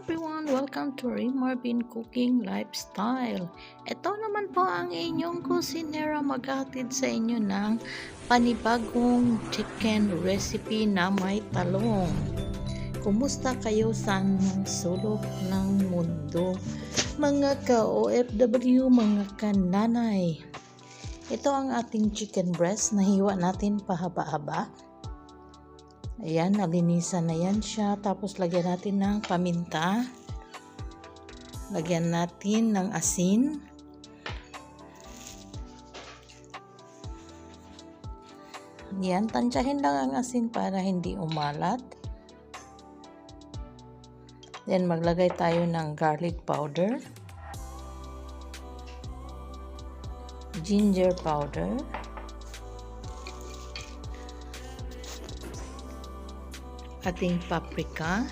everyone! Welcome to Ray Marvin Cooking Lifestyle. Ito naman po ang inyong kusinera maghatid sa inyo ng panibagong chicken recipe na may talong. Kumusta kayo sa sulok ng mundo? Mga ka-OFW, mga kananay. Ito ang ating chicken breast na hiwa natin pahaba-haba. Ayan, nalinisan na yan siya. Tapos lagyan natin ng paminta. Lagyan natin ng asin. Yan, tansyahin lang ang asin para hindi umalat. Then maglagay tayo ng garlic powder. Ginger powder. Ating paprika.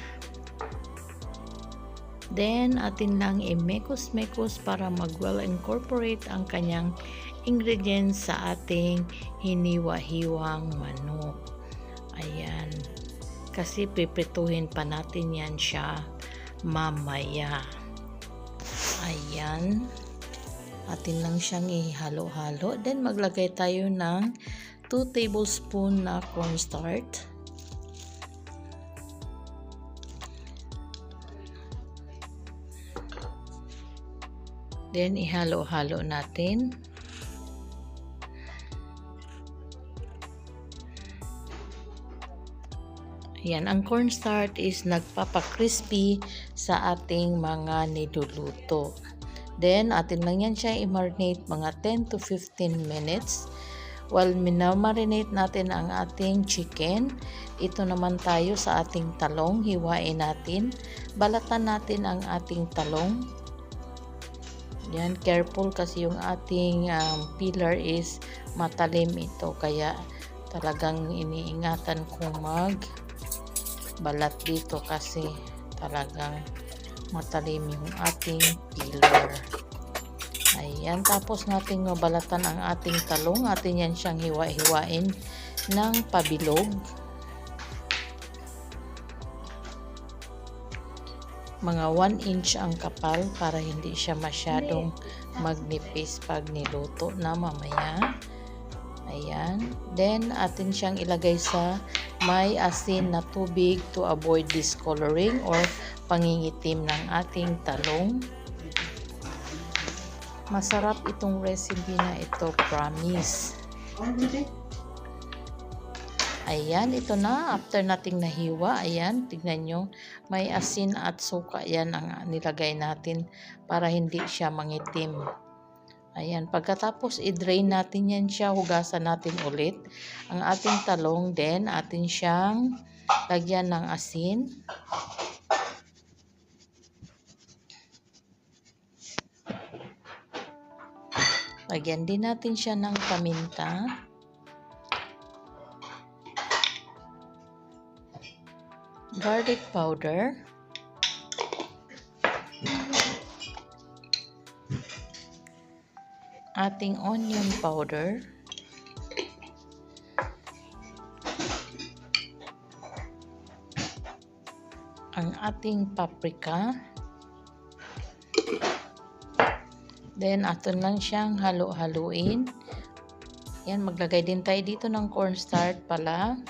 Then, atin lang i-mekos-mekos para mag-well incorporate ang kanyang ingredients sa ating hiniwa-hiwang manok. Ayan. Kasi piprituhin pa natin yan siya mamaya. Ayan. Atin lang siyang ihalo-halo. Then, maglagay tayo ng 2 tablespoon na cornstarch. Then, ihalo-halo natin. Yan, ang cornstarch is nagpapa-crispy sa ating mga niluluto. Then, atin lang yan siya i-marinate mga 10 to 15 minutes. While minamarinate natin ang ating chicken, ito naman tayo sa ating talong. Hiwain natin. Balatan natin ang ating talong. Yan, careful kasi yung ating peeler is matalim ito. Kaya talagang iniingatan kong balat dito kasi talagang matalim yung ating peeler. Ayan, tapos natin mabalatan ang ating talong. Atin yan siyang hiwa-hiwain ng pabilog. Mga 1 inch ang kapal para hindi siya masyadong magnipis pag niluto na mamaya. Ayan. Then, atin siyang ilagay sa may asin na tubig to avoid discoloring or pangingitim ng ating talong. Masarap itong recipe na ito, promise. Ayan, ito na. After nating nahiwa, ayan, tignan nyo, may asin at suka yan ang nilagay natin para hindi siya mangitim. Ayan, pagkatapos i-drain natin yan siya, hugasan natin ulit ang ating talong, then atin siyang lagyan ng asin. Lagyan din natin siya ng paminta. Garlic powder. Ating onion powder. Ang ating paprika. Then, atin lang siyang halo-haluin. Yan, maglagay din tayo dito ng cornstarch pala.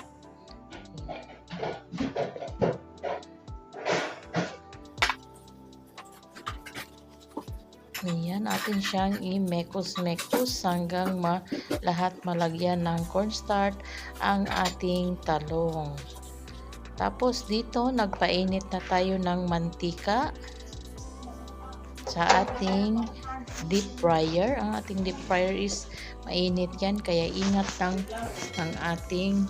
Ayan, atin siyang i-mekos-mekos hanggang lahat malagyan ng cornstarch ang ating talong. Tapos dito, nagpainit na tayo ng mantika sa ating deep fryer. Ang ating deep fryer is mainit yan, kaya ingat lang ang ating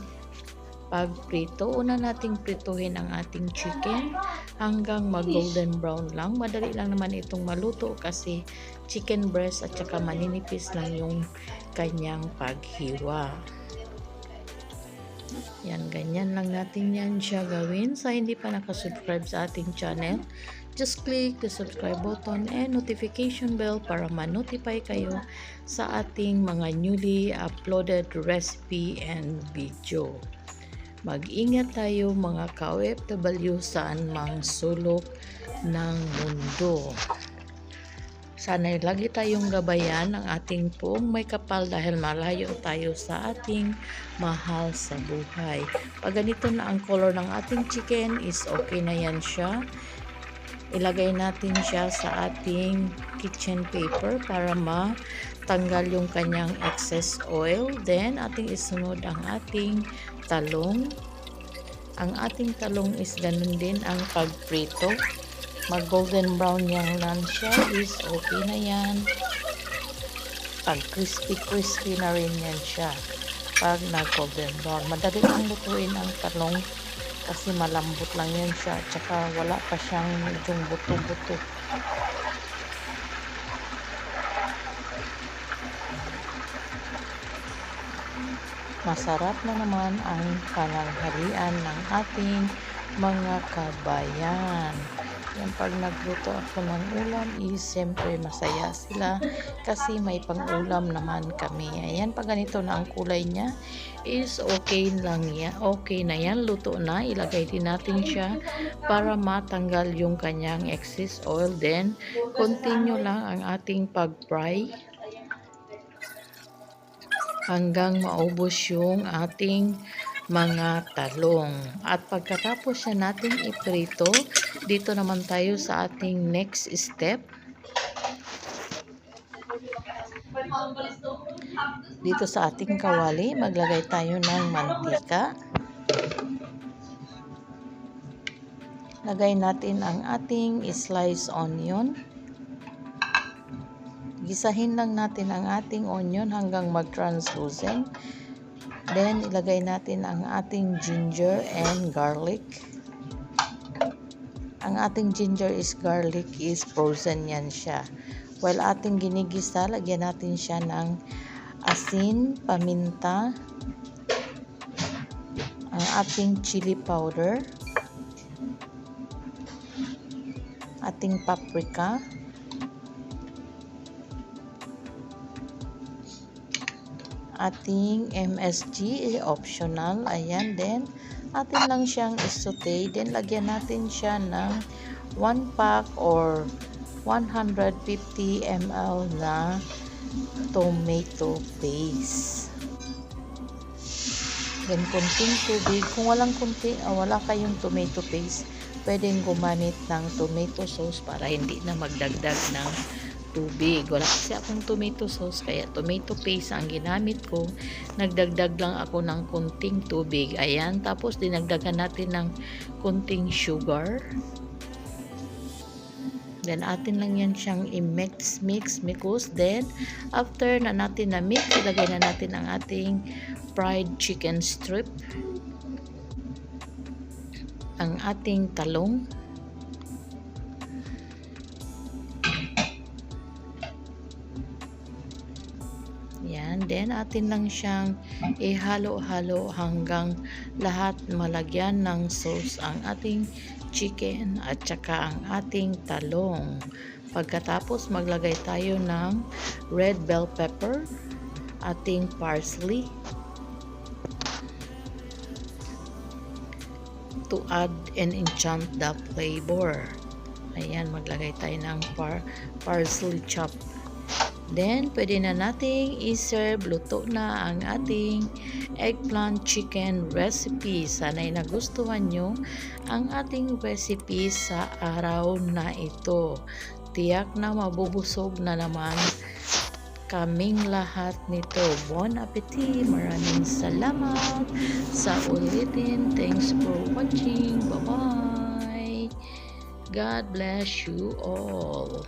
pagprito. Una nating prituhin ang ating chicken hanggang mag-golden brown lang. Madali lang naman itong maluto kasi chicken breast at saka maninipis lang yung kanyang paghiwa. Yan, ganyan lang natin yan siya gawin. Sa hindi pa nakasubscribe sa ating channel, just click the subscribe button and notification bell para ma-notify kayo sa ating mga newly uploaded recipe and video. Mag-ingat tayo mga ka-OFW saan mang sulok ng mundo. Sana'y lagi tayong gabayan ng ating pong may kapal dahil malayo tayo sa ating mahal sa buhay. Pag ganito na ang color ng ating chicken is okay na yan siya. Ilagay natin siya sa ating kitchen paper para matanggal yung kanyang excess oil. Then ating isunod ang ating talong. Ang ating talong is ganun din ang pagprito. Mag golden brown yung lang siya is okay na yan. Pag crispy na rin yan siya pag nag golden brown. Madali lang lutuin ang talong kasi malambot lang yan siya, tsaka wala pa siyang medyong buto-buto. Masarap na naman ang pananghalian ng ating mga kabayan. Yan, pag nagluto ako ng ulam is siyempre masaya sila kasi may pang-ulam naman kami. Ayan, pag ganito na ang kulay niya is okay lang yan. Okay na yan, luto na. Ilagay din natin siya para matanggal yung kanyang excess oil. Then, continue lang ang ating pag-fry hanggang maubos yung ating mga talong. At pagkatapos siya natin iprito, dito naman tayo sa ating next step. Dito sa ating kawali, maglagay tayo ng mantika. Lagay natin ang ating sliced onion. Gisahin lang natin ang ating onion hanggang mag-translucent. Then, ilagay natin ang ating ginger and garlic. Ang ating ginger is garlic is frozen yan siya. While ating ginigisa, lagyan natin siya ng asin, paminta, ang ating chili powder, ating paprika, ating MSG, optional, ayan, then atin lang siyang isaute, then lagyan natin siya ng 1 pack or 150 ml na tomato paste. Then kunting tubig, kung wala kayong tomato paste, pwedeng gumamit ng tomato sauce para hindi na magdagdag ng tubig. Wala kasi akong tomato sauce kaya tomato paste ang ginamit ko. Nagdagdag lang ako ng kunting tubig. Ayan, tapos dinagdagan natin ng kunting sugar. Then atin lang yan siyang i-mix. Then after na natin na mix, ilagay na natin ang ating fried chicken strip, ang ating talong, yan, then atin lang siyang ihalo-halo hanggang lahat malagyan ng sauce ang ating chicken at saka ang ating talong. Pagkatapos maglagay tayo ng red bell pepper, ating parsley to add and enchant the flavor. Ayan, maglagay tayo ng parsley chop. Then, pwede na nating i-serve. Luto na ang ating eggplant chicken recipe. Sana'y nagustuhan nyo ang ating recipe sa araw na ito. Tiyak na mabubusog na naman kaming lahat nito. Bon appetit! Maraming salamat sa ulitin. Thanks for watching. Bye-bye! God bless you all.